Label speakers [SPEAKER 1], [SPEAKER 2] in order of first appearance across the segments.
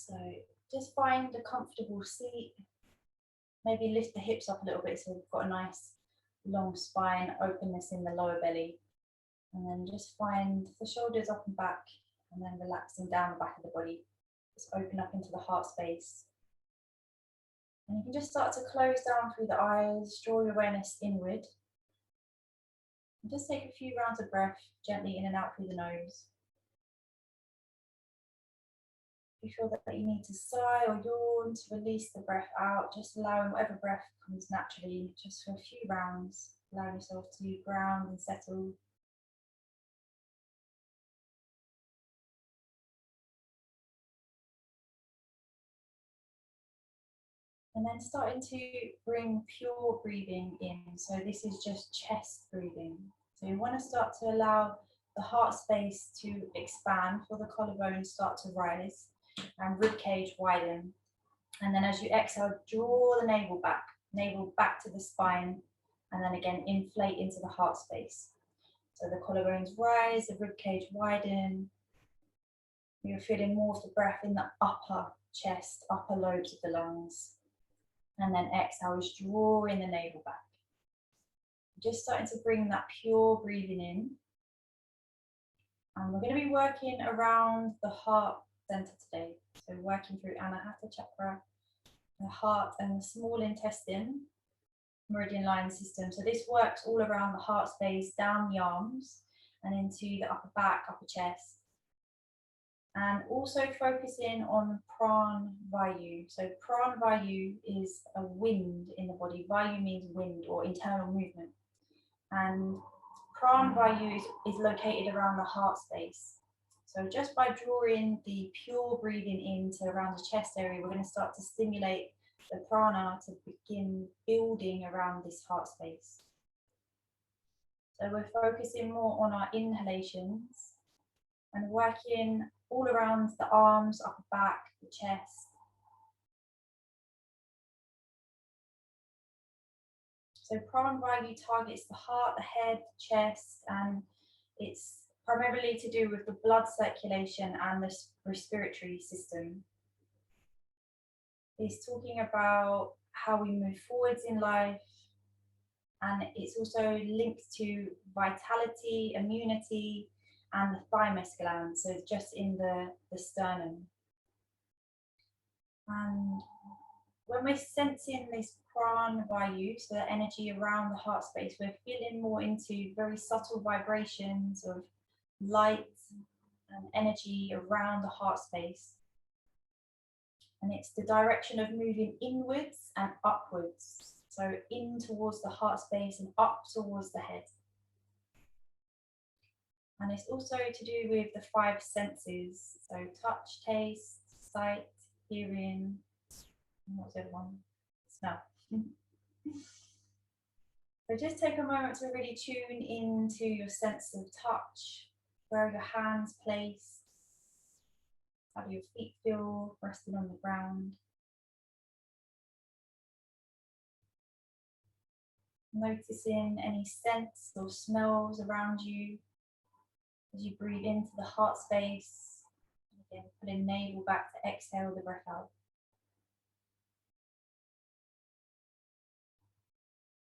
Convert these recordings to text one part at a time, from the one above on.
[SPEAKER 1] So just find a comfortable seat. Maybe lift the hips up a little bit so we've got a nice long spine, openness in the lower belly. And then just find the shoulders up and back, and then relaxing down the back of the body. Just open up into the heart space. And you can just start to close down through the eyes, draw your awareness inward. And just take a few rounds of breath gently in and out through the nose. If you feel that you need to sigh or yawn to release the breath out, just allowing whatever breath comes naturally, just for a few rounds. Allow yourself to ground and settle. And then starting to bring pure breathing in. So this is just chest breathing. So you want to start to allow the heart space to expand, for the collarbones start to rise and rib cage widen. And then as you exhale, draw the navel back to the spine, and then again inflate into the heart space. So the collarbones rise, the rib cage widen. You're feeling more of the breath in the upper chest, upper lobes of the lungs. And then exhale is drawing the navel back. Just starting to bring that pure breathing in. And we're going to be working around the heart center today. So working through Anahata chakra, the heart and the small intestine, meridian line system. So this works all around the heart space, down the arms and into the upper back, upper chest. And also focusing on Pran, Vayu. So Pran, Vayu is a wind in the body. Vayu means wind or internal movement. And Pran, Vayu is located around the heart space. So just by drawing the pure breathing into around the chest area, we're going to start to stimulate the prana to begin building around this heart space. So we're focusing more on our inhalations and working all around the arms, upper back, the chest. So Pran Vayu targets the heart, the head, chest, and it's primarily to do with the blood circulation and the respiratory system. It's talking about how we move forwards in life, and it's also linked to vitality, immunity, and the thymus gland, so just in the sternum. And when we're sensing this Pran Vayu, so the energy around the heart space, we're feeling more into very subtle vibrations of light and energy around the heart space. And it's the direction of moving inwards and upwards. So in towards the heart space and up towards the head. And it's also to do with the 5 senses. So touch, taste, sight, hearing, and what's the other one? Smell. So just take a moment to really tune into your sense of touch. Where are your hands placed? How do your feet feel resting on the ground? Noticing any scents or smells around you as you breathe into the heart space. Again, pulling navel back to exhale the breath out.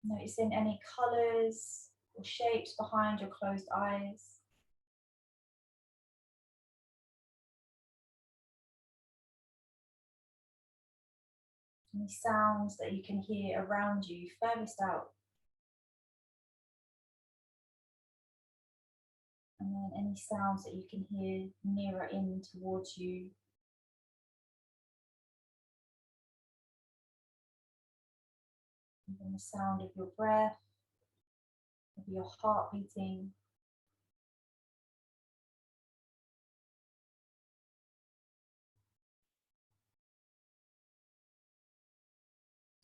[SPEAKER 1] Noticing any colours or shapes behind your closed eyes. Any sounds that you can hear around you, furthest out. And then any sounds that you can hear nearer in towards you. And then the sound of your breath, of your heart beating.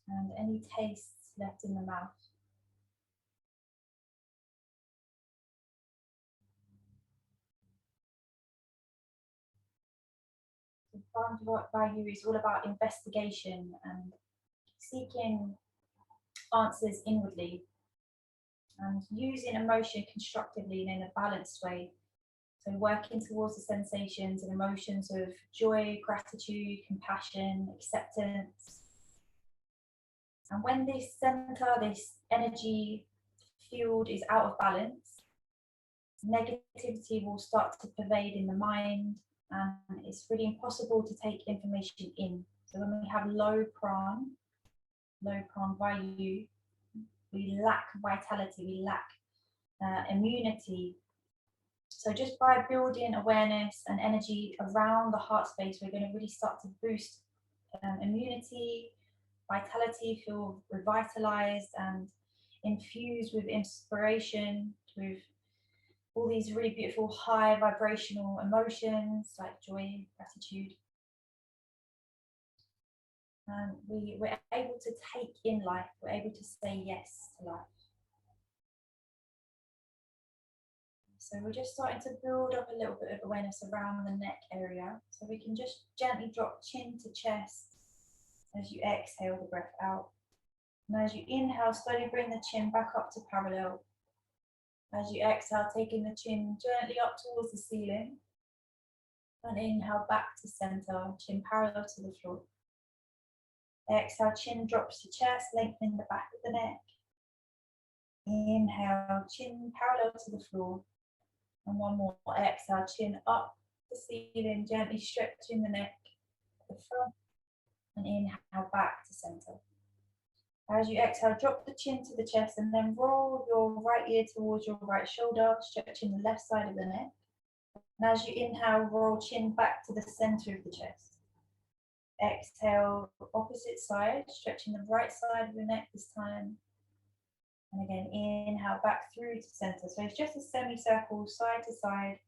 [SPEAKER 1] And any tastes left in the mouth. So Pran Vayu is all about investigation and seeking answers inwardly and using emotion constructively and in a balanced way So working towards the sensations and emotions of joy, gratitude, compassion, acceptance. And when this center, this energy field is out of balance, negativity will start to pervade in the mind, and it's really impossible to take information in. So when we have low Pran Vayu, we lack vitality, we lack immunity. So just by building awareness and energy around the heart space, we're going to really start to boost immunity, vitality, feel revitalized and infused with inspiration, with all these really beautiful high vibrational emotions like joy, gratitude. We're able to take in life, we're able to say yes to life. So we're just starting to build up a little bit of awareness around the neck area. So we can just gently drop chin to chest as you exhale the breath out. And as you inhale, slowly bring the chin back up to parallel. As you exhale, taking the chin gently up towards the ceiling. And inhale back to center, chin parallel to the floor. Exhale, chin drops to chest, lengthening the back of the neck. Inhale, chin parallel to the floor. And one more, exhale, chin up the ceiling, gently stretching the neck at the front. And inhale back to center. As you exhale, drop the chin to the chest and then roll your right ear towards your right shoulder, stretching the left side of the neck. And as you inhale, roll chin back to the center of the chest. Exhale, opposite side, stretching the right side of the neck this time. And again, inhale back through to center. So it's just a semicircle, side to side,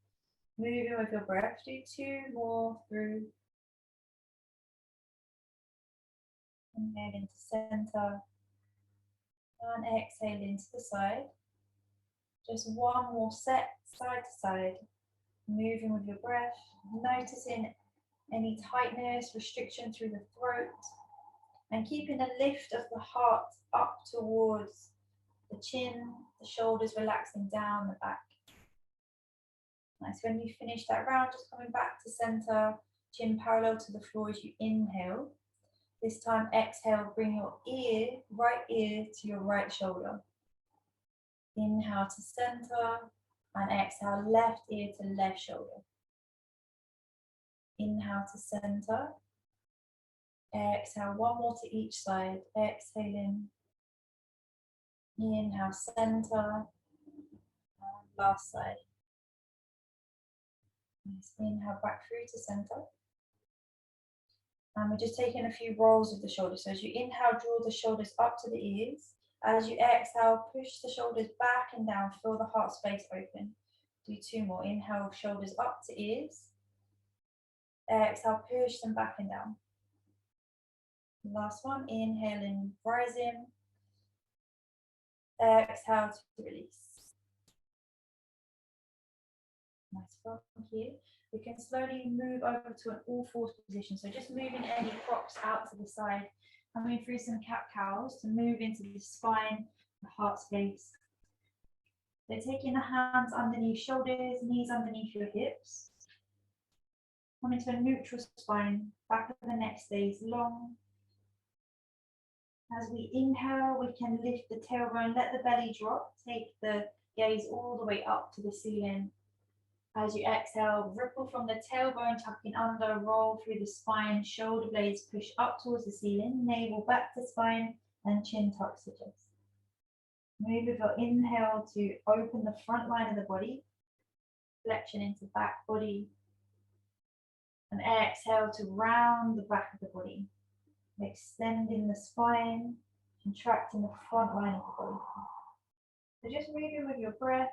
[SPEAKER 1] moving with your breath. Do 2 more through. Inhale into center. And exhale into the side. Just one more set, side to side. Moving with your breath, noticing any tightness, restriction through the throat, and keeping a lift of the heart up towards the chin, the shoulders relaxing down the back. Nice. When you finish that round, just coming back to center, chin parallel to the floor as you inhale. This time, exhale, bring your right ear to your right shoulder. Inhale to center, and exhale, left ear to left shoulder. Inhale to center. Exhale, one more to each side. Exhaling. Inhale, center. And last side. Nice. Inhale back through to center. And we're just taking a few rolls of the shoulders. So as you inhale, draw the shoulders up to the ears. As you exhale, push the shoulders back and down. Feel the heart space open. Do 2 more. Inhale, shoulders up to ears. Exhale, push them back and down. Last one, inhaling, rising. Exhale to release. Nice, from here. We can slowly move over to an all-fours position. So just moving any props out to the side, coming through some cat-cows to move into the spine, the heart space. So taking the hands underneath shoulders, knees underneath your hips. Coming to a neutral spine, back of the neck stays long. As we inhale, we can lift the tailbone, let the belly drop, take the gaze all the way up to the ceiling. As you exhale, ripple from the tailbone, tucking under, roll through the spine, shoulder blades push up towards the ceiling, navel back to spine, and chin tucks the chest. Move with your inhale to open the front line of the body, flexion into back body, and exhale to round the back of the body, extending the spine, contracting the front line of the body. So just moving with your breath.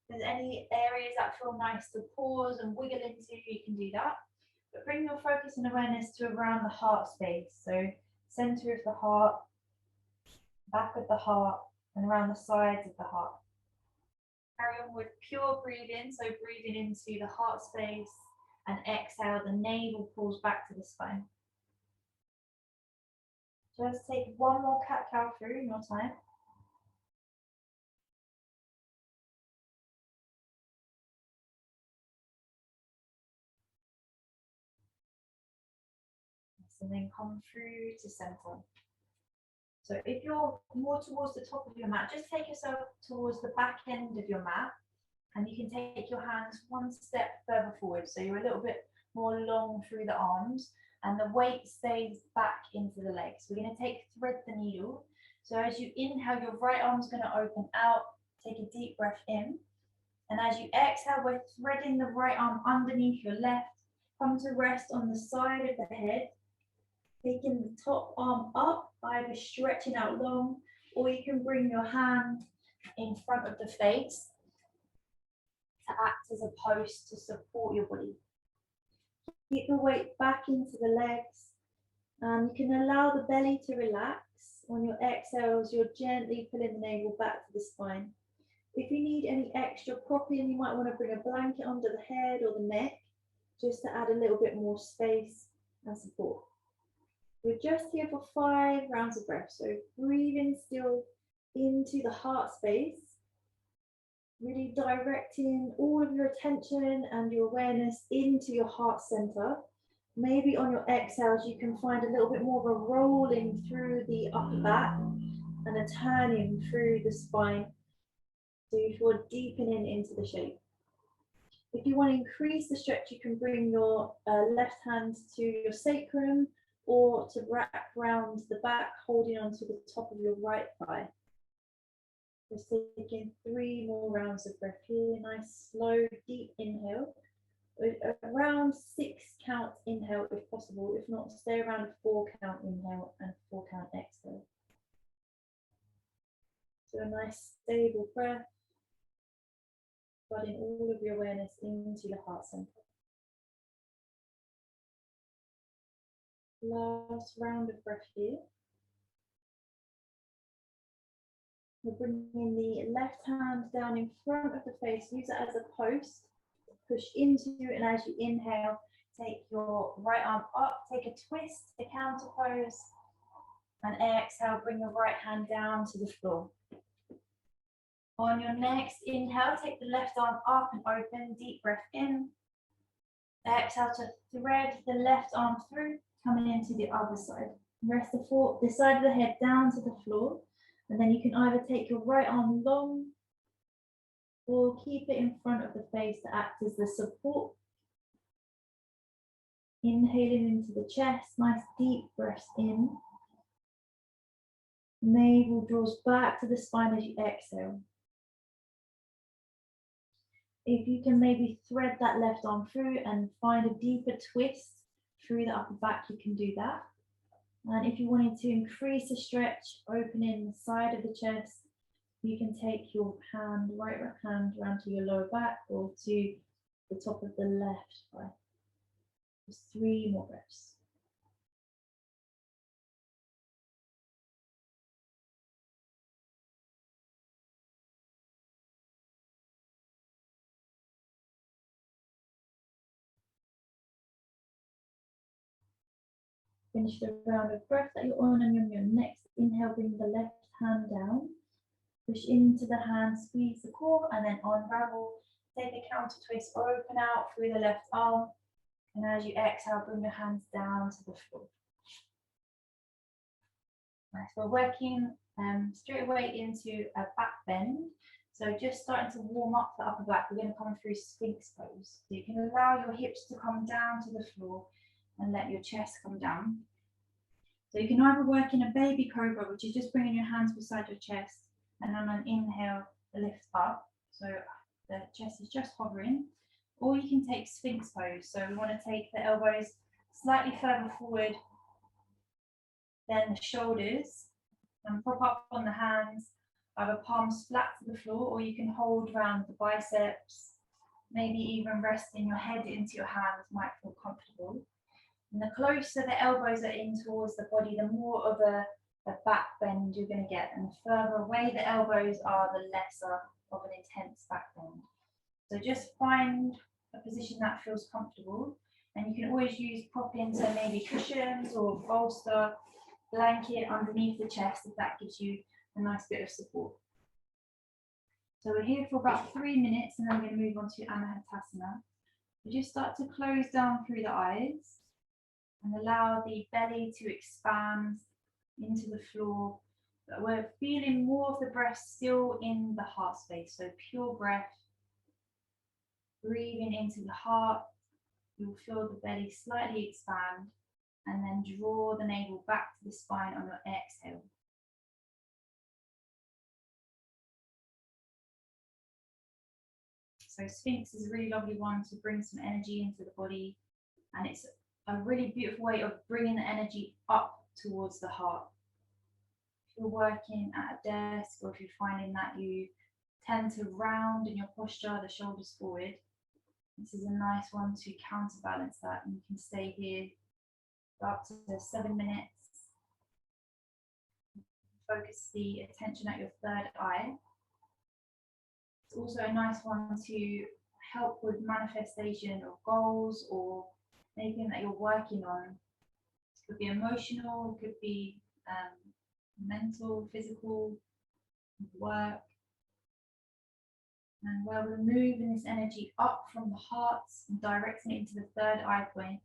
[SPEAKER 1] If there's any areas that feel nice to pause and wiggle into, you can do that. But bring your focus and awareness to around the heart space. So center of the heart, back of the heart, and around the sides of the heart. Carry on with pure breathing. So breathing into the heart space and exhale, the navel pulls back to the spine. Just take one more cat-cow through in your time. and then come through to center. So if you're more towards the top of your mat, just take yourself towards the back end of your mat, and you can take your hands one step further forward. So you're a little bit more long through the arms, and the weight stays back into the legs. We're going to thread the needle. So as you inhale, your right arm's going to open out. Take a deep breath in. And as you exhale, we're threading the right arm underneath your left. Come to rest on the side of the head. Taking the top arm up, either stretching out long, or you can bring your hand in front of the face to act as a post to support your body. Keep the weight back into the legs. You can allow the belly to relax. On your exhales, you're gently pulling the navel back to the spine. If you need any extra propping, you might want to bring a blanket under the head or the neck, just to add a little bit more space and support. We're just here for 5 rounds of breath. So breathing still into the heart space, really directing all of your attention and your awareness into your heart center. Maybe on your exhales, you can find a little bit more of a rolling through the upper back and a turning through the spine. So you're deepening into the shape. If you want to increase the stretch, you can bring your left hand to your sacrum or to wrap round the back, holding onto the top of your right thigh. Just taking 3 more rounds of breath here. Nice, slow, deep inhale. Around 6 count inhale if possible. If not, stay around a 4 count inhale and 4 count exhale. So a nice stable breath, flooding all of your awareness into the heart center. Last round of breath here. We're bringing the left hand down in front of the face. Use it as a post. Push into it, and as you inhale, take your right arm up, take a twist, a counter pose, and exhale, bring your right hand down to the floor. On your next inhale, take the left arm up and open, deep breath in. Exhale to thread the left arm through, coming into the other side. Rest the side of the head down to the floor, and then you can either take your right arm long or keep it in front of the face to act as the support. Inhaling into the chest, nice deep breath in. Navel draws back to the spine as you exhale. If you can maybe thread that left arm through and find a deeper twist through the upper back, you can do that. And if you wanted to increase the stretch, opening the side of the chest, you can take your hand, right hand around to your lower back or to the top of the left thigh. Just 3 more breaths. Finish the round of breath that you're on, and on your next inhale, bring the left hand down. Push into the hand, squeeze the core, and then unravel. Take a counter twist, open out through the left arm. And as you exhale, bring your hands down to the floor. Nice. We're working straight away into a back bend. So just starting to warm up the upper back, we're going to come through Sphinx pose. So you can allow your hips to come down to the floor and let your chest come down. So you can either work in a baby cobra, which is just bringing your hands beside your chest, and on an inhale, lift up. So the chest is just hovering. Or you can take Sphinx pose. So we want to take the elbows slightly further forward than the shoulders and prop up on the hands, either palms flat to the floor, or you can hold around the biceps, maybe even resting your head into your hands might feel comfortable. And the closer the elbows are in towards the body, the more of a back bend you're going to get. And the further away the elbows are, the lesser of an intense back bend. So just find a position that feels comfortable. And you can always use propping, so maybe cushions or bolster, blanket underneath the chest if that gives you a nice bit of support. So we're here for about 3 minutes, and then we're going to move on to Anahatasana. We just start to close down through the eyes. And allow the belly to expand into the floor. But we're feeling more of the breath still in the heart space. So pure breath, breathing into the heart. You'll feel the belly slightly expand and then draw the navel back to the spine on your exhale. So Sphinx is a really lovely one to bring some energy into the body, and it's a really beautiful way of bringing the energy up towards the heart. If you're working at a desk, or if you're finding that you tend to round in your posture, the shoulders forward, this is a nice one to counterbalance that, and you can stay here for up to 7 minutes. Focus the attention at your third eye. It's also a nice one to help with manifestation of goals or anything that you're working on. It could be emotional, it could be mental, physical, work. And where we're moving this energy up from the heart and directing it into the third eye point,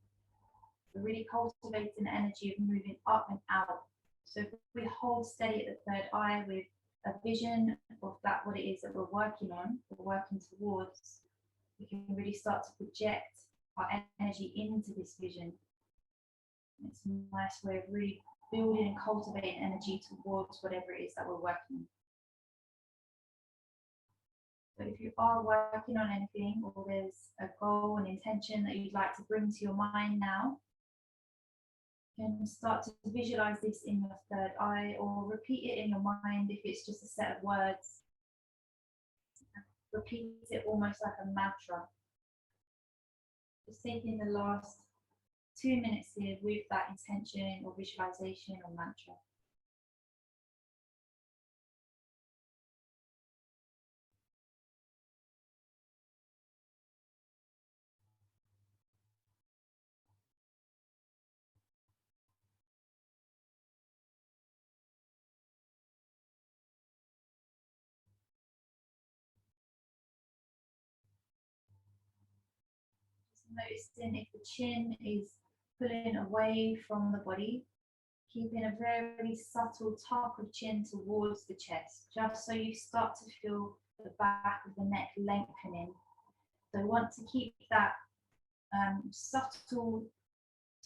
[SPEAKER 1] we're really cultivating the energy of moving up and out. So if we hold steady at the third eye with a vision of that, what it is that we're working on, we're working towards, we can really start to project our energy into this vision. And it's a nice way of really building and cultivating energy towards whatever it is that we're working on. So if you are working on anything, or there's a goal and intention that you'd like to bring to your mind now, you can start to visualize this in your third eye, or repeat it in your mind if it's just a set of words. Repeat it almost like a mantra. Just taking the last 2 minutes here with that intention or visualization or mantra. Noticing if the chin is pulling away from the body, keeping a very subtle tuck of chin towards the chest, just so you start to feel the back of the neck lengthening. So I want to keep that subtle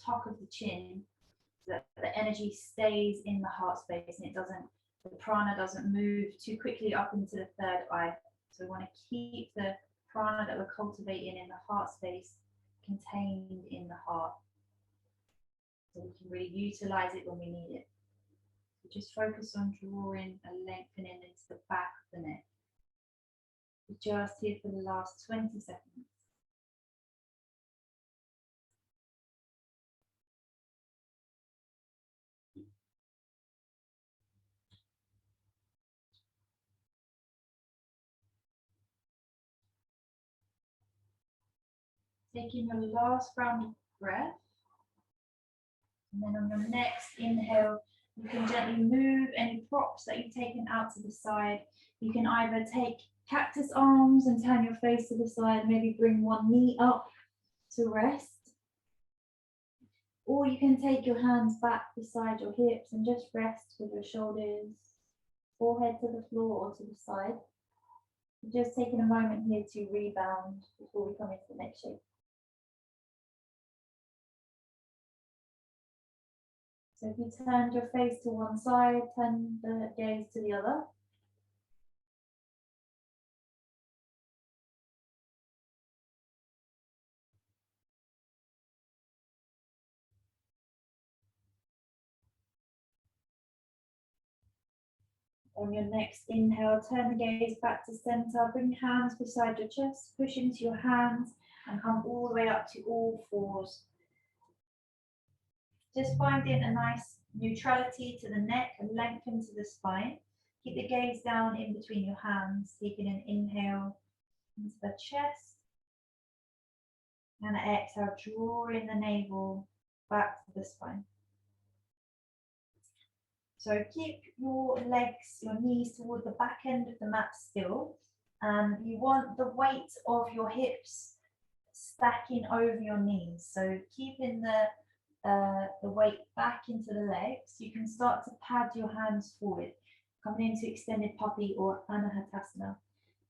[SPEAKER 1] tuck of the chin so that the energy stays in the heart space and the prana doesn't move too quickly up into the third eye. So we want to keep the prana that we're cultivating in the heart space contained in the heart, so we can really utilize it when we need it. So just focus on drawing a lengthening into the back of the neck. We're just here for the last 20 seconds. Taking your last round of breath. And then on your next inhale, you can gently move any props that you've taken out to the side. You can either take cactus arms and turn your face to the side, maybe bring one knee up to rest. Or you can take your hands back beside your hips and just rest with your shoulders, forehead to the floor or to the side. Just taking a moment here to rebound before we come into the next shape. So if you turned your face to one side, turn the gaze to the other. On your next inhale, turn the gaze back to center, bring hands beside your chest, push into your hands and come all the way up to all fours. Just finding a nice neutrality to the neck and lengthen to the spine. Keep the gaze down in between your hands, taking an inhale into the chest and an exhale, drawing the navel back to the spine. So keep your legs, your knees toward the back end of the mat still. And you want the weight of your hips stacking over your knees. So keeping the the weight back into the legs, you can start to pad your hands forward, coming into extended puppy or anahatasana.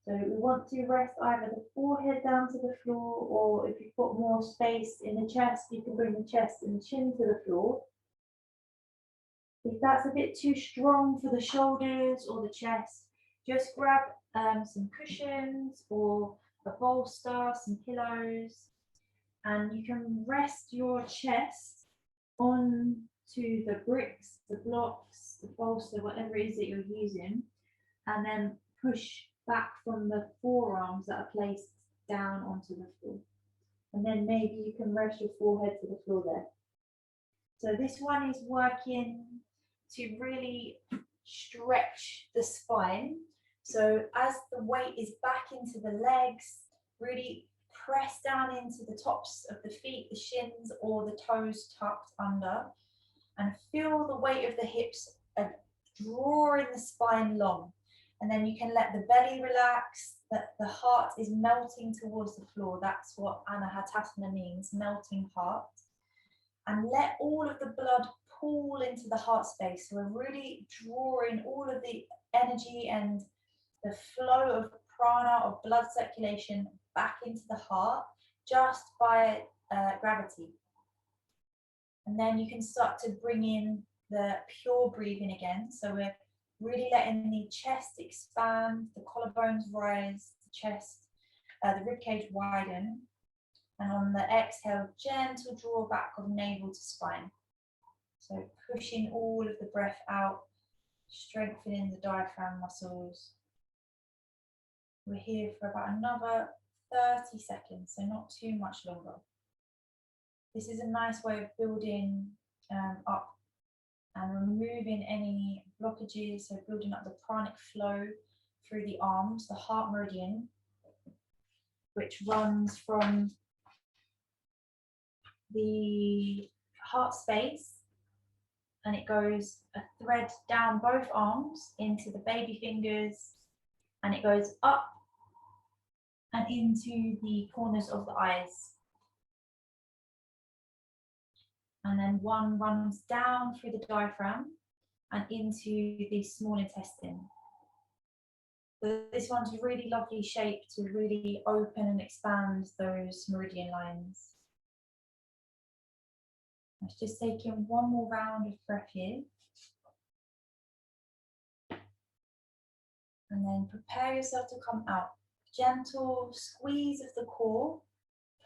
[SPEAKER 1] So we want to rest either the forehead down to the floor, or if you've got more space in the chest, you can bring the chest and chin to the floor. If that's a bit too strong for the shoulders or the chest, just grab some cushions or a bolster, some pillows, and you can rest your chest onto the bricks, the blocks, the bolster, whatever it is that you're using, and then push back from the forearms that are placed down onto the floor. And then maybe you can rest your forehead to the floor there. So this one is working to really stretch the spine. So as the weight is back into the legs, really press down into the tops of the feet, the shins, or the toes tucked under, and feel the weight of the hips drawing the spine long. And then you can let the belly relax, that the heart is melting towards the floor. That's what anahatasana means, melting heart. And let all of the blood pool into the heart space. So we're really drawing all of the energy and the flow of prana, of blood circulation, back into the heart just by gravity. And then you can start to bring in the pure breathing again. So we're really letting the chest expand, the collarbones rise, the chest, the ribcage widen. And on the exhale, gentle draw back of navel to spine. So pushing all of the breath out, strengthening the diaphragm muscles. We're here for about another 30 seconds, so not too much longer. This is a nice way of building up and removing any blockages, so building up the pranic flow through the arms, the heart meridian, which runs from the heart space, and it goes a thread down both arms into the baby fingers, and it goes up and into the corners of the eyes. And then one runs down through the diaphragm and into the small intestine. So this one's a really lovely shape to really open and expand those meridian lines. Let's just take in one more round of breath here. And then prepare yourself to come out. Gentle squeeze of the core,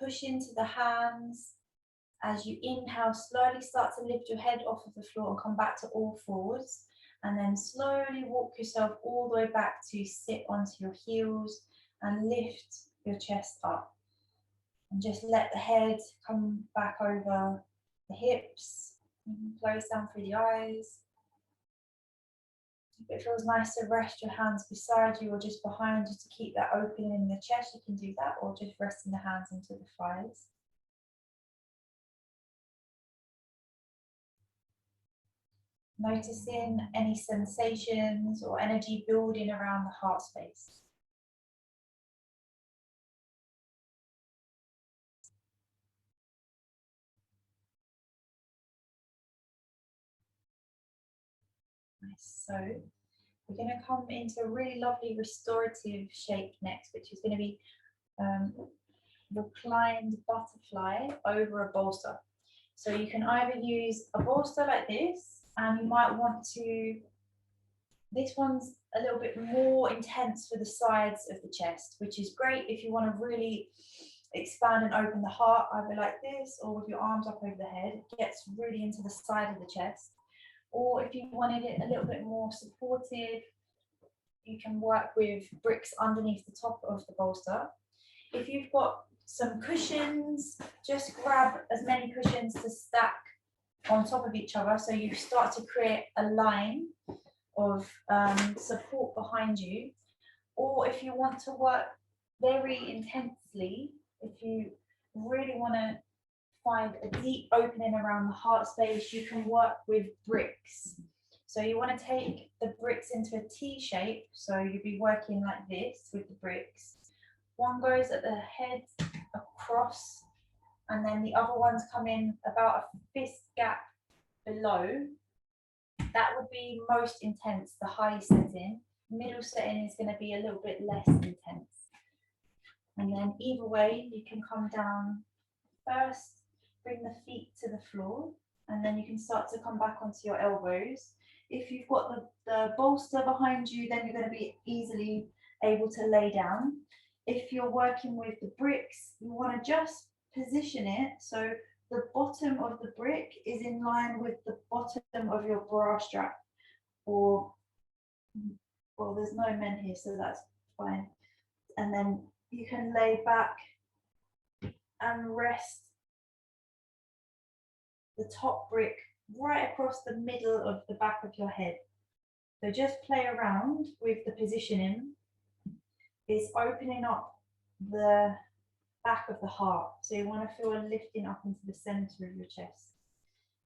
[SPEAKER 1] push into the hands. As you inhale, slowly start to lift your head off of the floor and come back to all fours. And then slowly walk yourself all the way back to sit onto your heels and lift your chest up. And just let the head come back over the hips, close down through the eyes. If it feels nice to rest your hands beside you or just behind you to keep that opening in the chest, you can do that, or just resting the hands into the thighs. Noticing any sensations or energy building around the heart space. Nice. So we're going to come into a really lovely restorative shape next, which is going to be reclined butterfly over a bolster. So you can either use a bolster like this, and you might want to, this one's a little bit more intense for the sides of the chest, which is great if you want to really expand and open the heart, either like this or with your arms up over the head. It gets really into the side of the chest. Or if you wanted it a little bit more supportive, you can work with bricks underneath the top of the bolster. If you've got some cushions, just grab as many cushions to stack on top of each other, so you start to create a line of support behind you. Or if you want to work very intensely, if you really want to find a deep opening around the heart space, you can work with bricks. So you want to take the bricks into a T shape, so you'll be working like this with the bricks. One goes at the head across and then the other ones come in about a fist gap below. That would be most intense, the highest setting. Middle setting is going to be a little bit less intense. And then either way, you can come down first, bring the feet to the floor, and then you can start to come back onto your elbows. If you've got the bolster behind you, then you're going to be easily able to lay down. If you're working with the bricks, you want to just position it so the bottom of the brick is in line with the bottom of your bra strap. Or, well, there's no men here, so that's fine. And then you can lay back and rest the top brick right across the middle of the back of your head. So just play around with the positioning. It's opening up the back of the heart. So you want to feel a lifting up into the center of your chest.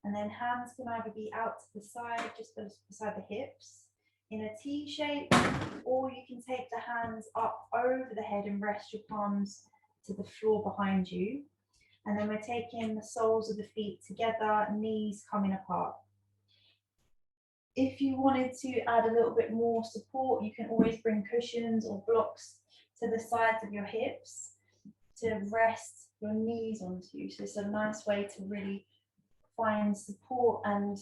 [SPEAKER 1] And then hands can either be out to the side, just beside the hips, in a T shape, or you can take the hands up over the head and rest your palms to the floor behind you. And then we're taking the soles of the feet together, knees coming apart. If you wanted to add a little bit more support, you can always bring cushions or blocks to the sides of your hips to rest your knees onto. So it's a nice way to really find support and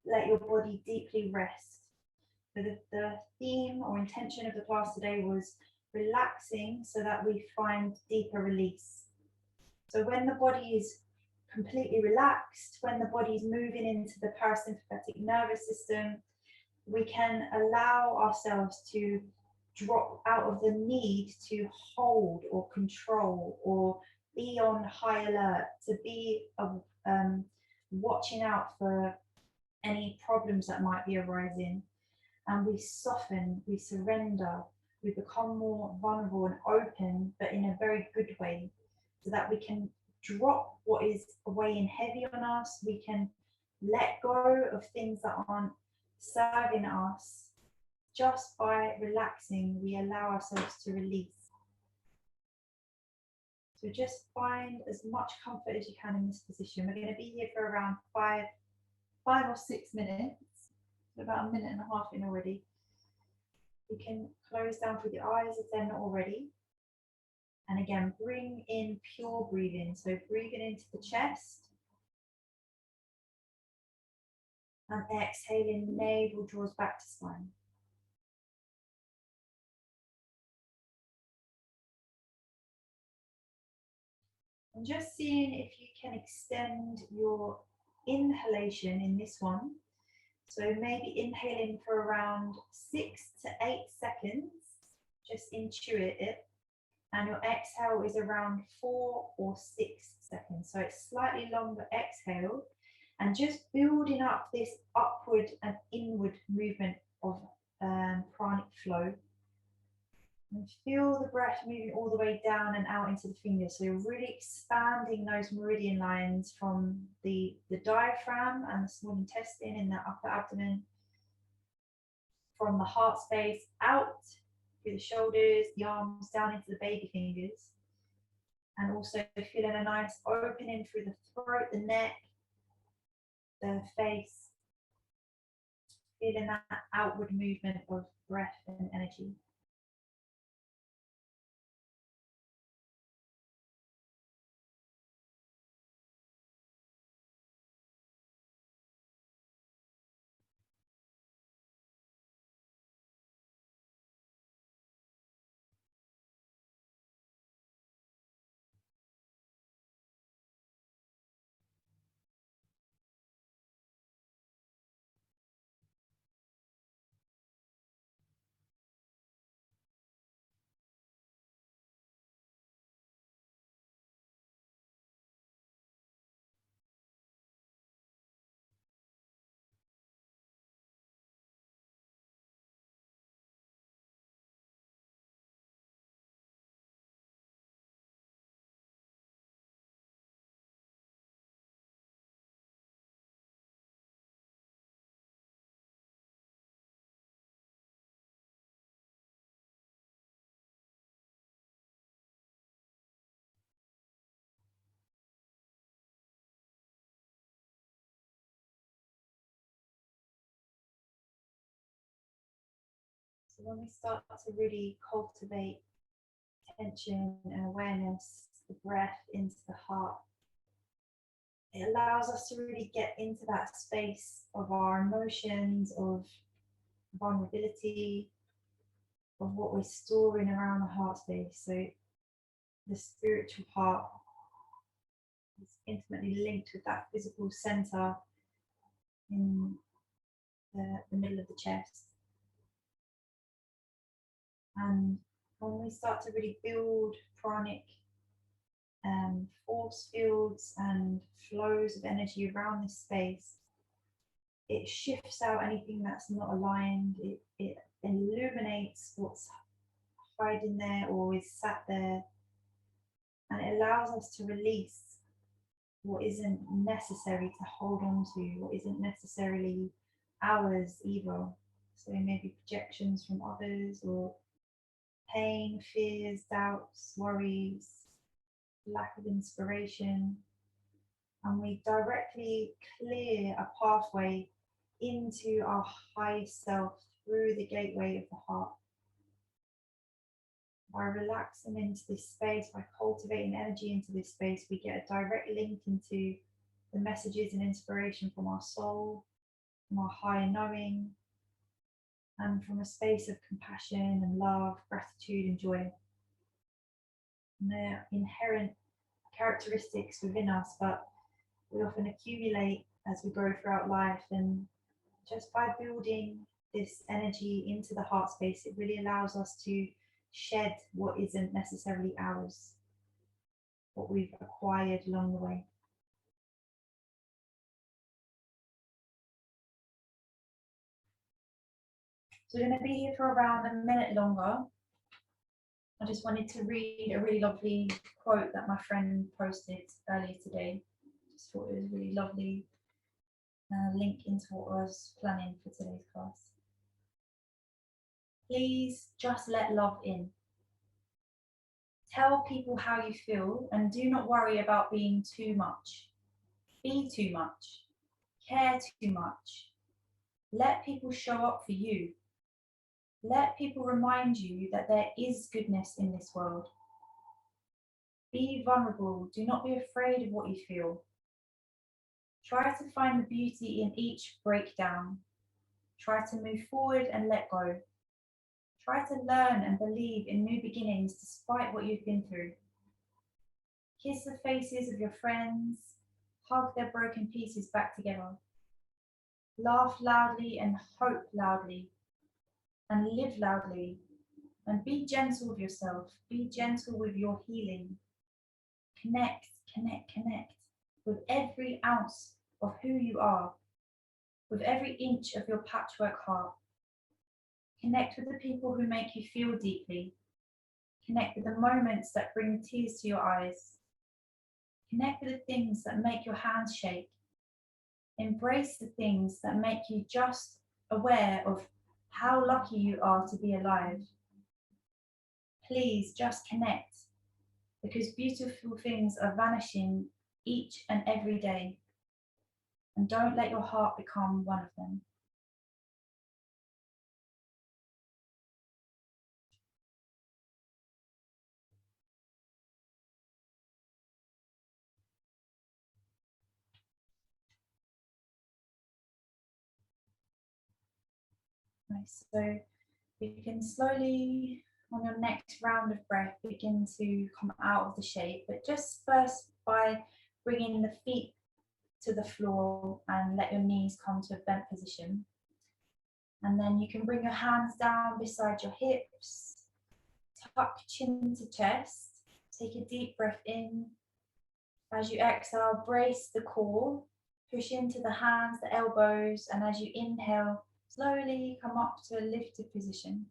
[SPEAKER 1] let your body deeply rest. So the theme or intention of the class today was relaxing so that we find deeper release. So when the body is completely relaxed, when the body is moving into the parasympathetic nervous system, we can allow ourselves to drop out of the need to hold or control or be on high alert, to be watching out for any problems that might be arising. And we soften, we surrender, we become more vulnerable and open, but in a very good way, so that we can drop what is weighing heavy on us. We can let go of things that aren't serving us. Just by relaxing, we allow ourselves to release. So just find as much comfort as you can in this position. We're going to be here for around five or 6 minutes. About a minute and a half in already. You can close down through the eyes if they're not already. And again, bring in pure breathing. So breathing into the chest. And exhaling, navel draws back to spine. And just seeing if you can extend your inhalation in this one. So maybe inhaling for around 6 to 8 seconds, just intuit it. And your exhale is around 4 or 6 seconds. So it's slightly longer exhale, and just building up this upward and inward movement of pranic flow. And feel the breath moving all the way down and out into the fingers. So you're really expanding those meridian lines from the diaphragm and the small intestine in the upper abdomen, from the heart space out through the shoulders, the arms, down into the baby fingers. And also feeling a nice opening through the throat, the neck, the face. Feeling that outward movement of breath and energy. So when we start to really cultivate attention and awareness, the breath into the heart, it allows us to really get into that space of our emotions, of vulnerability, of what we're storing around the heart space. So the spiritual heart is intimately linked with that physical center in the middle of the chest. And when we start to really build pranic force fields and flows of energy around this space, it shifts out anything that's not aligned. It illuminates what's hiding there or is sat there, and it allows us to release what isn't necessary to hold on to, what isn't necessarily ours either. So maybe projections from others, or pain, fears, doubts, worries, lack of inspiration. And we directly clear a pathway into our highest self through the gateway of the heart. By relaxing into this space, by cultivating energy into this space, we get a direct link into the messages and inspiration from our soul, from our higher knowing, and from a space of compassion and love, gratitude and joy. And they're inherent characteristics within us, but we often accumulate as we grow throughout life. And just by building this energy into the heart space, it really allows us to shed what isn't necessarily ours, what we've acquired along the way. So we're going to be here for around a minute longer. I just wanted to read a really lovely quote that my friend posted earlier today. Just thought it was really lovely, link into what I was planning for today's class. Please just let love in. Tell people how you feel and do not worry about being too much. Be too much. Care too much. Let people show up for you. Let people remind you that there is goodness in this world. Be vulnerable. Do not be afraid of what you feel. Try to find the beauty in each breakdown. Try to move forward and let go. Try to learn and believe in new beginnings despite what you've been through. Kiss the faces of your friends. Hug their broken pieces back together. Laugh loudly and hope loudly. And live loudly. And be gentle with yourself. Be gentle with your healing. Connect, connect, connect with every ounce of who you are, with every inch of your patchwork heart. Connect with the people who make you feel deeply. Connect with the moments that bring tears to your eyes. Connect with the things that make your hands shake. Embrace the things that make you just aware of how lucky you are to be alive. Please just connect, because beautiful things are vanishing each and every day. And don't let your heart become one of them. Nice. So you can slowly, on your next round of breath, begin to come out of the shape, but just first by bringing the feet to the floor and let your knees come to a bent position. And then you can bring your hands down beside your hips, tuck chin to chest, take a deep breath in. As you exhale, brace the core, push into the hands, the elbows, and as you inhale, slowly come up to a lifted position.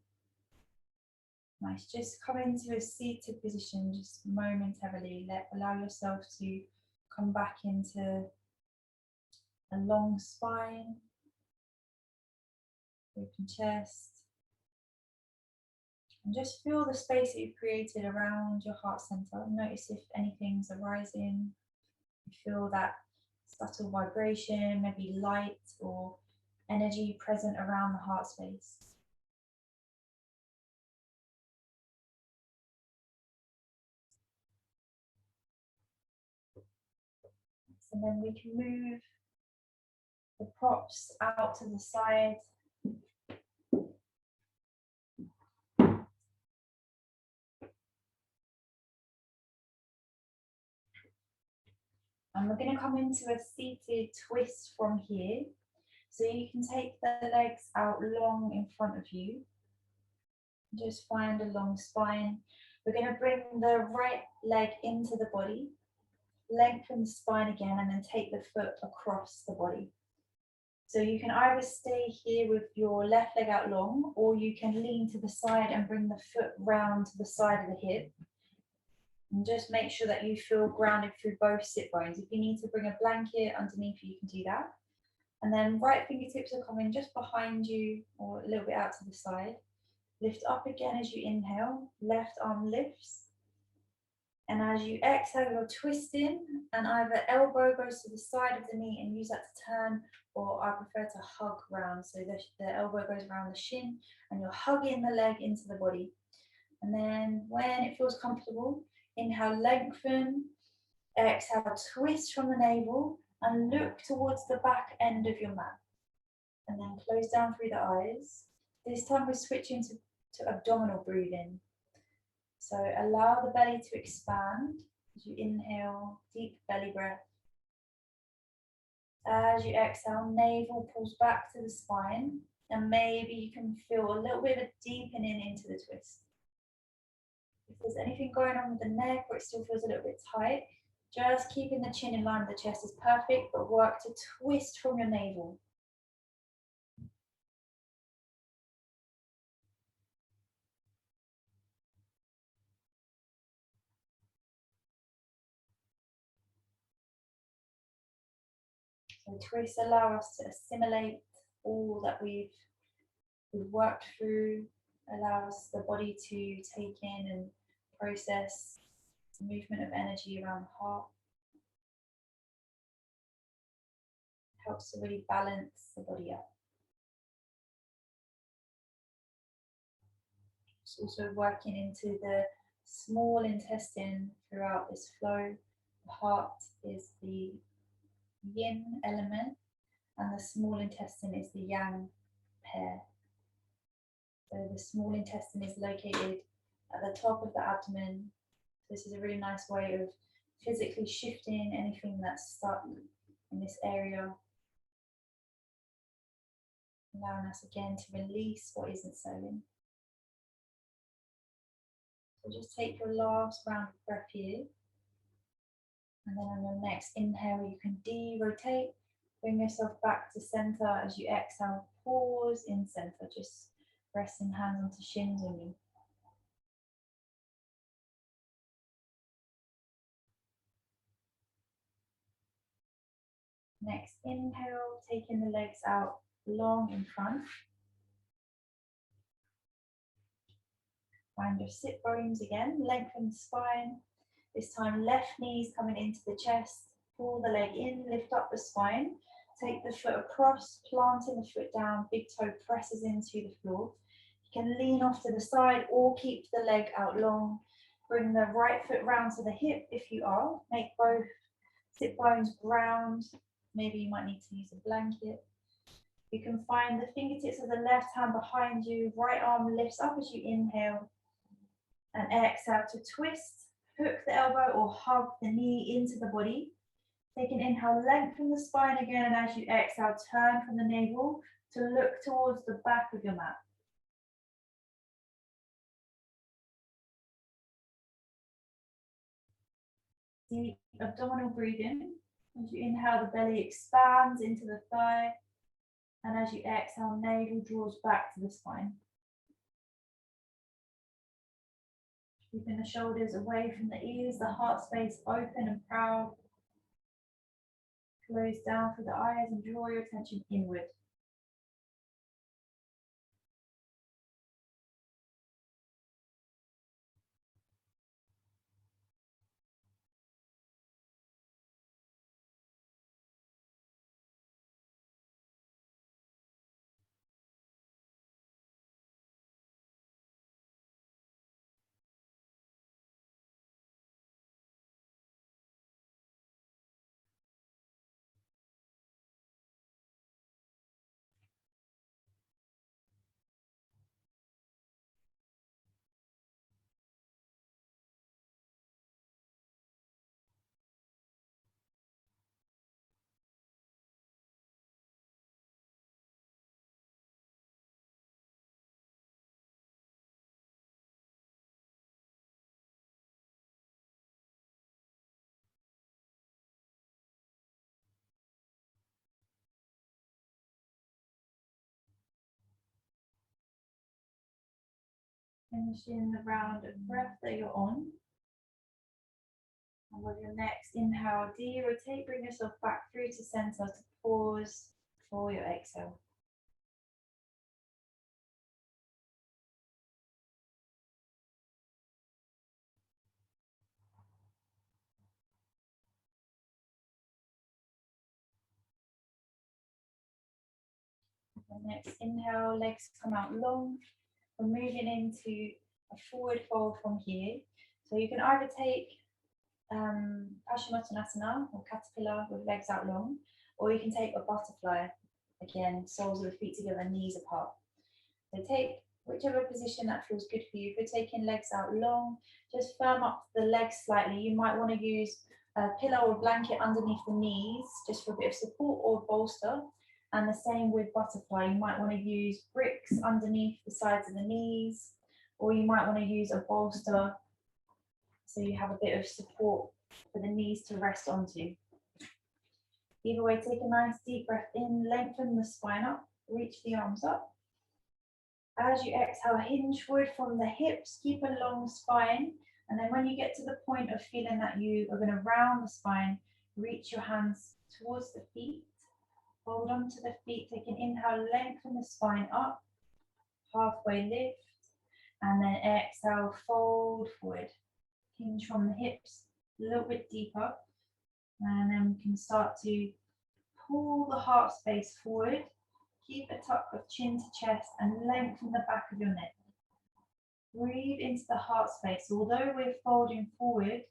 [SPEAKER 1] Nice, just come into a seated position just momentarily. Allow yourself to come back into a long spine, open chest. And just feel the space that you've created around your heart center. Notice if anything's arising. You feel that subtle vibration, maybe light or energy present around the heart space. And then we can move the props out to the side. And we're going to come into a seated twist from here. So you can take the legs out long in front of you. Just find a long spine. We're going to bring the right leg into the body, lengthen the spine again, and then take the foot across the body. So you can either stay here with your left leg out long, or you can lean to the side and bring the foot round to the side of the hip. And just make sure that you feel grounded through both sit bones. If you need to bring a blanket underneath you, you can do that. And then right fingertips are coming just behind you or a little bit out to the side. Lift up again as you inhale, left arm lifts. And as you exhale, you're twisting, and either elbow goes to the side of the knee and use that to turn, or I prefer to hug round. So the elbow goes around the shin and you're hugging the leg into the body. And then when it feels comfortable, inhale, lengthen, exhale, twist from the navel and look towards the back end of your mat. And then close down through the eyes. This time we're switching to abdominal breathing. So allow the belly to expand as you inhale, deep belly breath. As you exhale, navel pulls back to the spine, and maybe you can feel a little bit of a deepening into the twist. If there's anything going on with the neck or it still feels a little bit tight, just keeping the chin in line with the chest is perfect, but work to twist from your navel. So twists allow us to assimilate all that we've worked through, allows the body to take in and process the movement of energy around the heart. Helps to really balance the body up. It's also working into the small intestine throughout this flow. The heart is the yin element and the small intestine is the yang pair. So the small intestine is located at the top of the abdomen. This is a really nice way of physically shifting anything that's stuck in this area. Allowing us again to release what isn't serving. So just take your last round of breath here. And then on your next inhale, you can de-rotate. Bring yourself back to center as you exhale. Pause in center, just resting hands onto shins or knee. Next inhale, taking the legs out long in front. Find your sit bones again, lengthen the spine. This time left knee's coming into the chest. Pull the leg in, lift up the spine. Take the foot across, planting the foot down, big toe presses into the floor. You can lean off to the side or keep the leg out long. Bring the right foot round to the hip if you are. Make both sit bones ground. Maybe you might need to use a blanket. You can find the fingertips of the left hand behind you. Right arm lifts up as you inhale. And exhale to twist. Hook the elbow or hug the knee into the body. Take an inhale, lengthen the spine again, and as you exhale, turn from the navel to look towards the back of your mat. Deep abdominal breathing. As you inhale, the belly expands into the thigh, and as you exhale, navel draws back to the spine. Keeping the shoulders away from the ears, the heart space open and proud. Close down through the eyes and draw your attention inward. Finishing the round of breath that you're on. And with your next inhale, de-rotate, bring yourself back through to center to pause for your exhale. The next inhale, legs come out long. We're moving into a forward fold from here. So you can either take Paschimottanasana or caterpillar with legs out long, or you can take a butterfly, again, soles of the feet together, knees apart. So take whichever position that feels good for you. If you're taking legs out long, just firm up the legs slightly. You might want to use a pillow or blanket underneath the knees, just for a bit of support or bolster. And the same with butterfly. You might want to use bricks underneath the sides of the knees, or you might want to use a bolster so you have a bit of support for the knees to rest onto. Either way, take a nice deep breath in, lengthen the spine up, reach the arms up. As you exhale, hinge forward from the hips, keep a long spine. And then when you get to the point of feeling that you are going to round the spine, reach your hands towards the feet. Hold on to the feet, take an inhale, lengthen the spine up, halfway lift. And then exhale, fold forward. Hinge from the hips a little bit deeper. And then we can start to pull the heart space forward. Keep a tuck of chin to chest and lengthen the back of your neck. Breathe into the heart space. Although we're folding forward,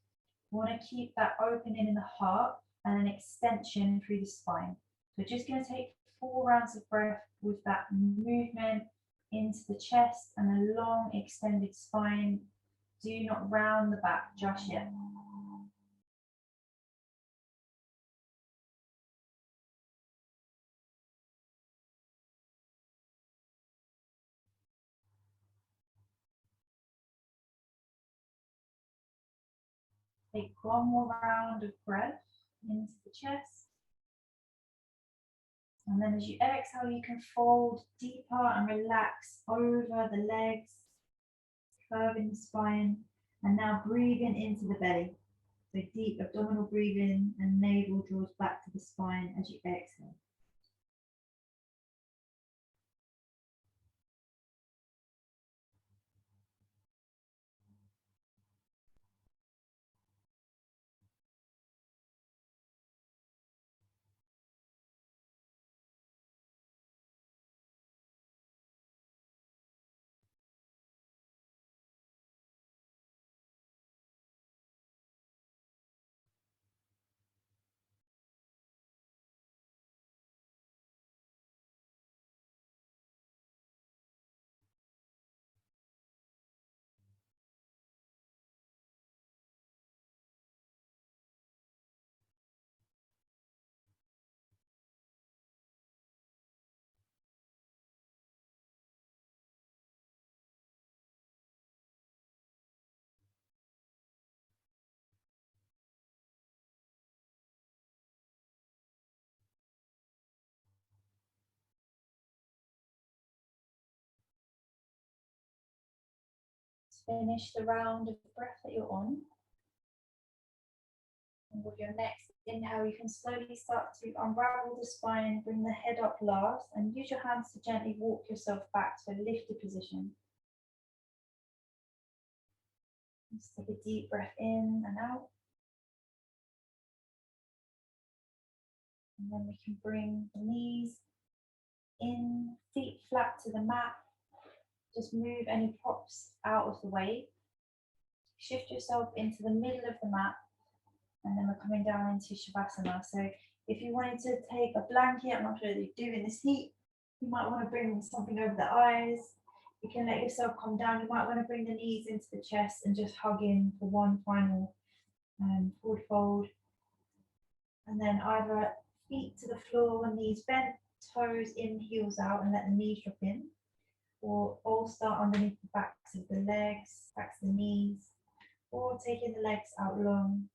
[SPEAKER 1] we want to keep that opening in the heart and an extension through the spine. So just going to take 4 rounds of breath with that movement into the chest and a long extended spine. Do not round the back just yet. Take 1 more round of breath into the chest. And then as you exhale, you can fold deeper and relax over the legs, curving the spine, and now breathing into the belly. So deep abdominal breathing and navel draws back to the spine as you exhale. Finish the round of breath that you're on. And with your next inhale, you can slowly start to unravel the spine, bring the head up last, and use your hands to gently walk yourself back to a lifted position. Just take a deep breath in and out. And then we can bring the knees in, feet flat to the mat. Just move any props out of the way. Shift yourself into the middle of the mat. And then we're coming down into Shavasana. So if you wanted to take a blanket, I'm not sure that you do in this heat, you might want to bring something over the eyes. You can let yourself come down. You might want to bring the knees into the chest and just hug in for one final forward fold. And then either feet to the floor, knees bent, toes in, heels out, and let the knees drop in. Or all start underneath the backs of the legs, backs of the knees, or taking the legs out long.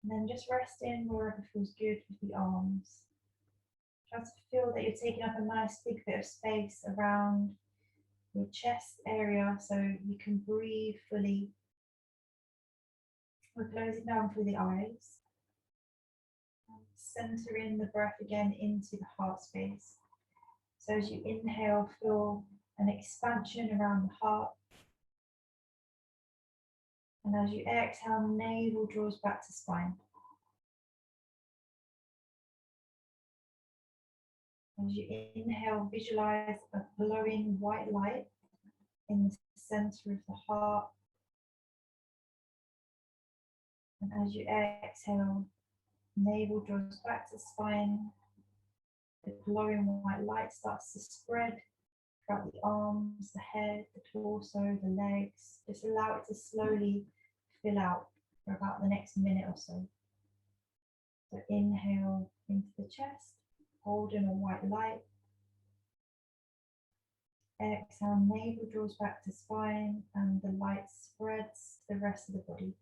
[SPEAKER 1] And then just rest in wherever feels good with the arms. Try to feel that you're taking up a nice big bit of space around your chest area so you can breathe fully. We're closing down through the eyes. Centering the breath again into the heart space. So as you inhale, feel an expansion around the heart. And as you exhale, navel draws back to spine. As you inhale, visualize a glowing white light in the center of the heart. And as you exhale, navel draws back to spine. The glowing white light starts to spread throughout the arms, the head, the torso, the legs. Just allow it to slowly fill out for about the next minute or so. So inhale into the chest, holding a white light. Exhale, navel draws back to spine and the light spreads to the rest of the body.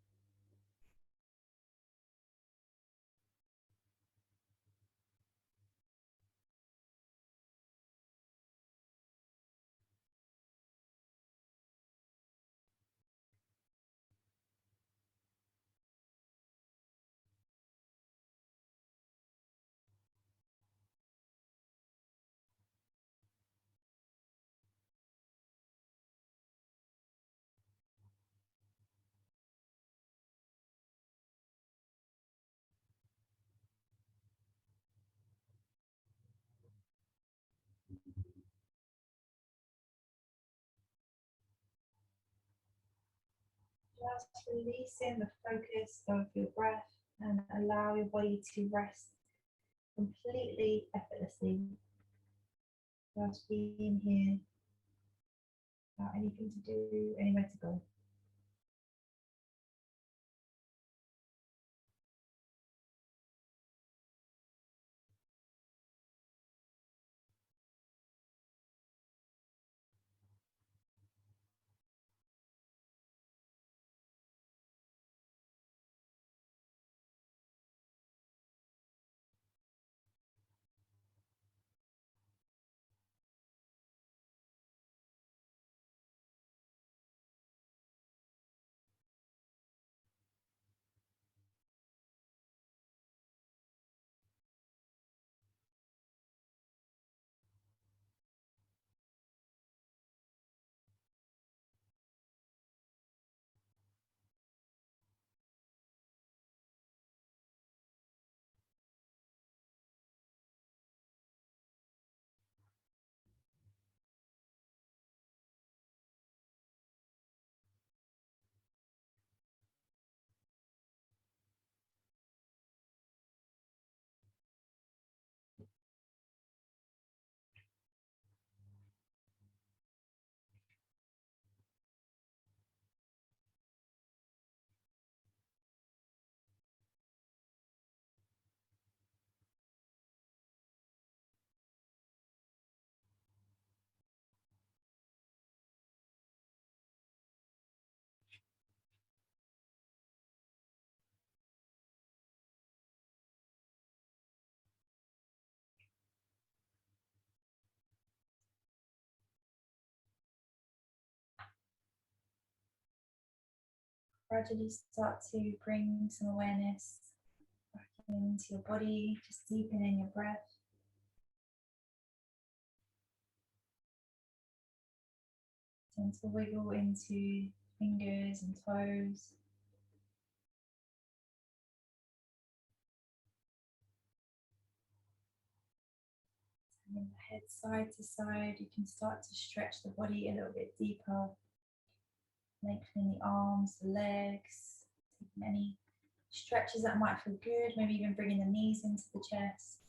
[SPEAKER 1] Just releasing the focus of your breath and allow your body to rest completely effortlessly. Just being here without anything to do, anywhere to go. Gradually start to bring some awareness back into your body, just deepening your breath. Gentle wiggle into fingers and toes. Turning the head side to side, you can start to stretch the body a little bit deeper. Lengthening the arms, the legs, taking any stretches that might feel good, maybe even bringing the knees into the chest.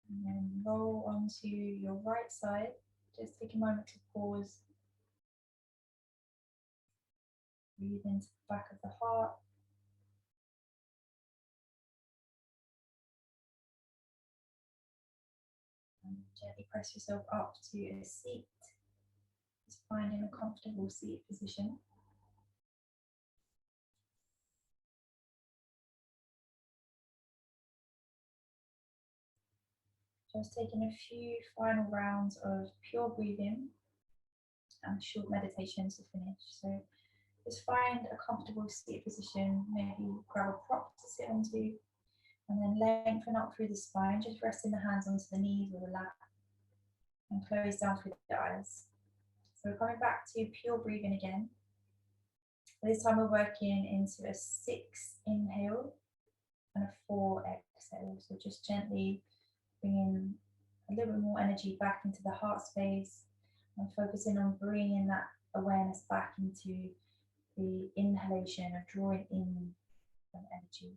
[SPEAKER 1] And then roll onto your right side. Just take a moment to pause. Breathe into the back of the heart. And gently press yourself up to a seat. Just finding a comfortable seat position. Just taking a few final rounds of pure breathing and short meditation to finish. So just find a comfortable seated position, maybe grab a prop to sit onto, and then lengthen up through the spine, just resting the hands onto the knees or the lap, and close down through the eyes. So we're coming back to pure breathing again. This time we're working into a 6 inhale and a 4 exhale. So just gently bringing a little bit more energy back into the heart space and focusing on bringing that awareness back into the inhalation of drawing in some energy.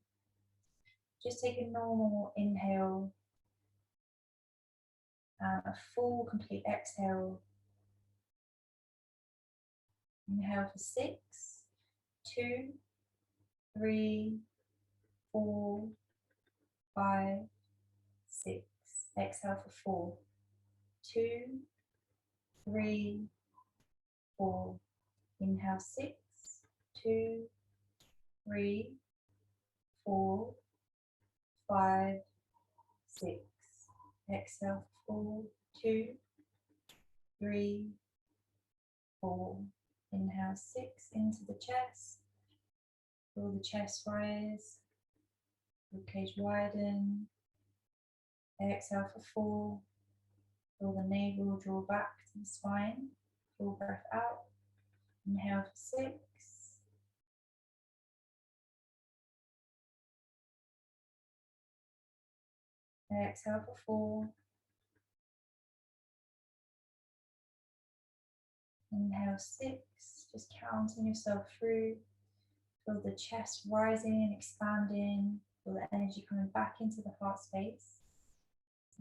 [SPEAKER 1] Just take a normal inhale and a full complete exhale. Inhale for 6, 2, 3, 4, 5, 6. Exhale for 4, 2, 3, 4. Inhale 6, 2, 3, 4, 5, 6. Exhale for 4, 2, 3, 4. Inhale 6 into the chest. Feel the chest rise. Ribcage widen. Exhale for 4. Feel the navel draw back to the spine. Full breath out. Inhale for 6. Exhale for 4. Inhale 6. Just counting yourself through. Feel the chest rising, expanding. Feel the energy coming back into the heart space.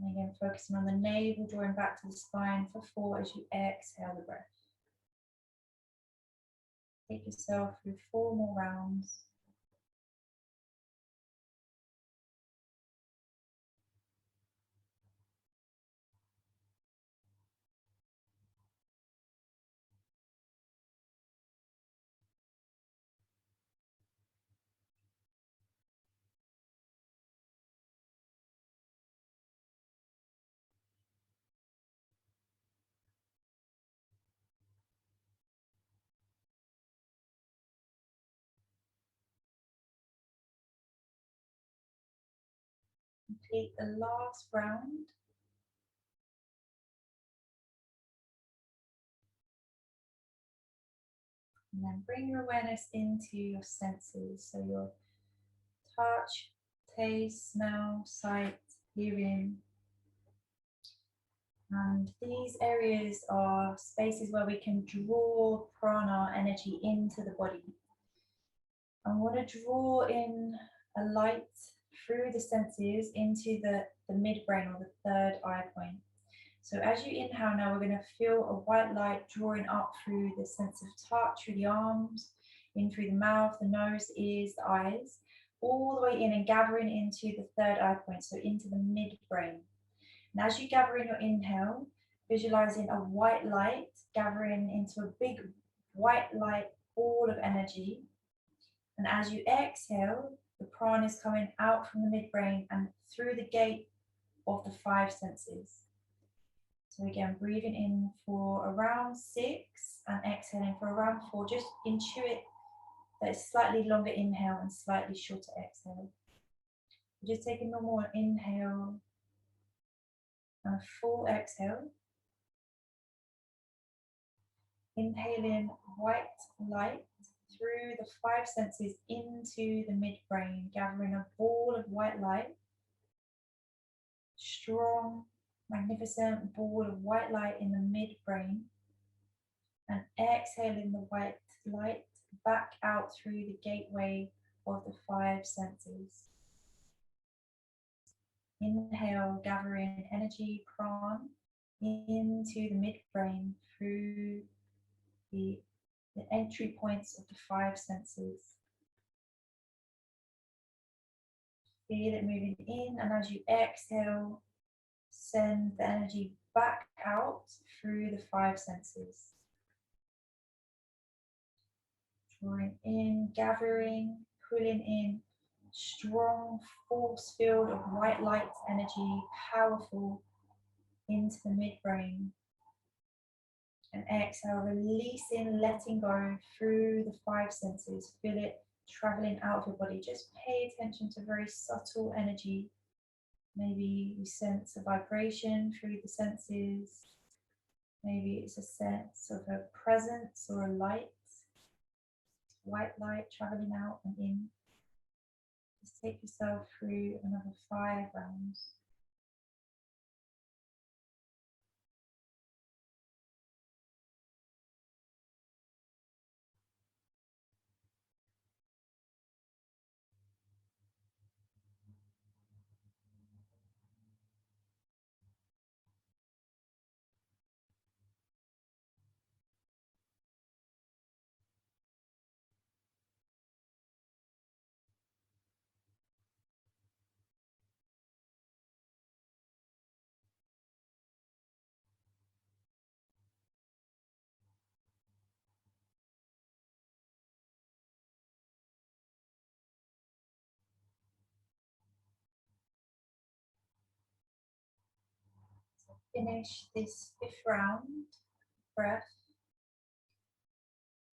[SPEAKER 1] And again, focusing on the navel, drawing back to the spine for 4 as you exhale the breath. Take yourself through 4 more rounds. Complete the last round. And then bring your awareness into your senses. So your touch, taste, smell, sight, hearing. And these areas are spaces where we can draw prana energy into the body. I want to draw in a light through the senses into the midbrain or the third eye point. So as you inhale now, we're going to feel a white light drawing up through the sense of touch, through the arms, in through the mouth, the nose, ears, the eyes, all the way in and gathering into the third eye point, so into the midbrain. And as you gather in your inhale, visualizing a white light gathering into a big white light ball of energy. And as you exhale, the prana is coming out from the midbrain and through the gate of the 5 senses. So again, breathing in for around 6 and exhaling for around 4. Just intuit that it's slightly longer inhale and slightly shorter exhale. Just take a normal inhale and a full exhale. Inhaling white light through the 5 senses into the midbrain, gathering a ball of white light. Strong, magnificent ball of white light in the midbrain. And exhaling the white light back out through the gateway of the 5 senses. Inhale, gathering energy, pran, into the midbrain through the entry points of the 5 senses. Feel it moving in, and as you exhale, send the energy back out through the 5 senses. Drawing in, gathering, pulling in, strong force field of white light energy, powerful, into the midbrain. And exhale, releasing, letting go through the 5 senses. Feel it traveling out of your body. Just pay attention to very subtle energy. Maybe you sense a vibration through the senses. Maybe it's a sense of a presence or a light. White light traveling out and in. Just take yourself through another 5 rounds. Finish this 5th round breath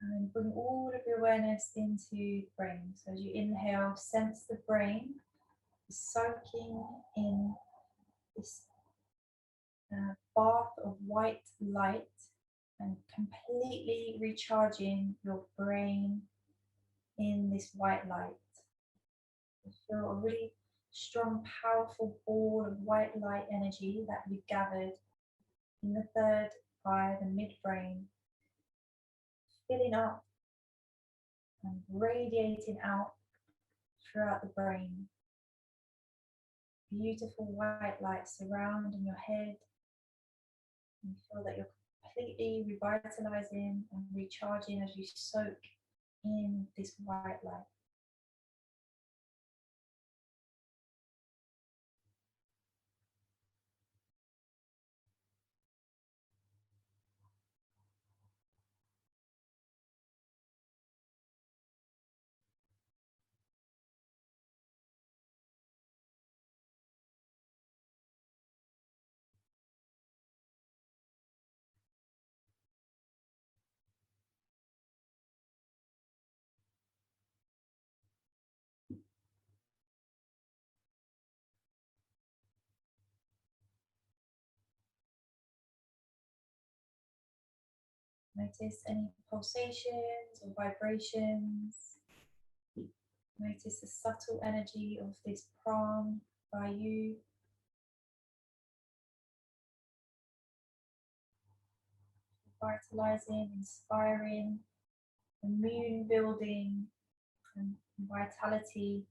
[SPEAKER 1] and bring all of your awareness into the brain. So as you inhale, sense the brain is soaking in this bath of white light and completely recharging your brain in this white light. You feel a really strong, powerful ball of white light energy that you've gathered in the 3rd eye, the midbrain, filling up and radiating out throughout the brain. Beautiful white light surrounding your head. You feel that you're completely revitalizing and recharging as you soak in this white light. Notice any pulsations or vibrations. Notice the subtle energy of this Pran, Vayu. Vitalizing, inspiring, immune building, and vitality,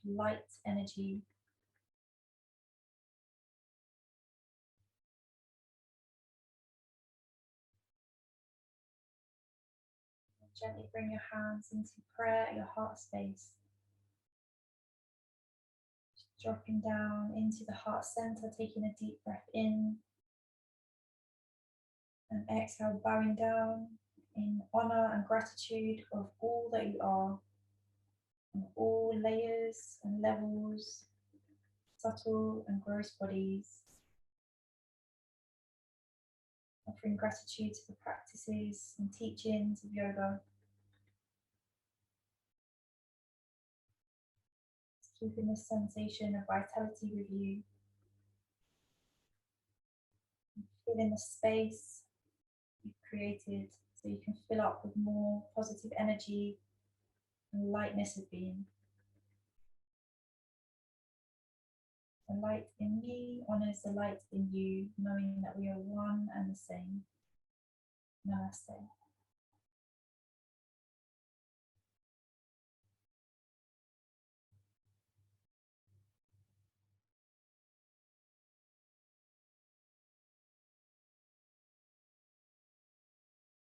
[SPEAKER 1] light energy. Gently bring your hands into prayer at your heart space. Just dropping down into the heart center, taking a deep breath in. And exhale, bowing down in honor and gratitude of all that you are, and all layers and levels, subtle and gross bodies. Offering gratitude to the practices and teachings of yoga. Keeping this sensation of vitality with you. Feeling the space you've created so you can fill up with more positive energy and lightness of being. The light in me honors the light in you, knowing that we are one and the same. Namaste.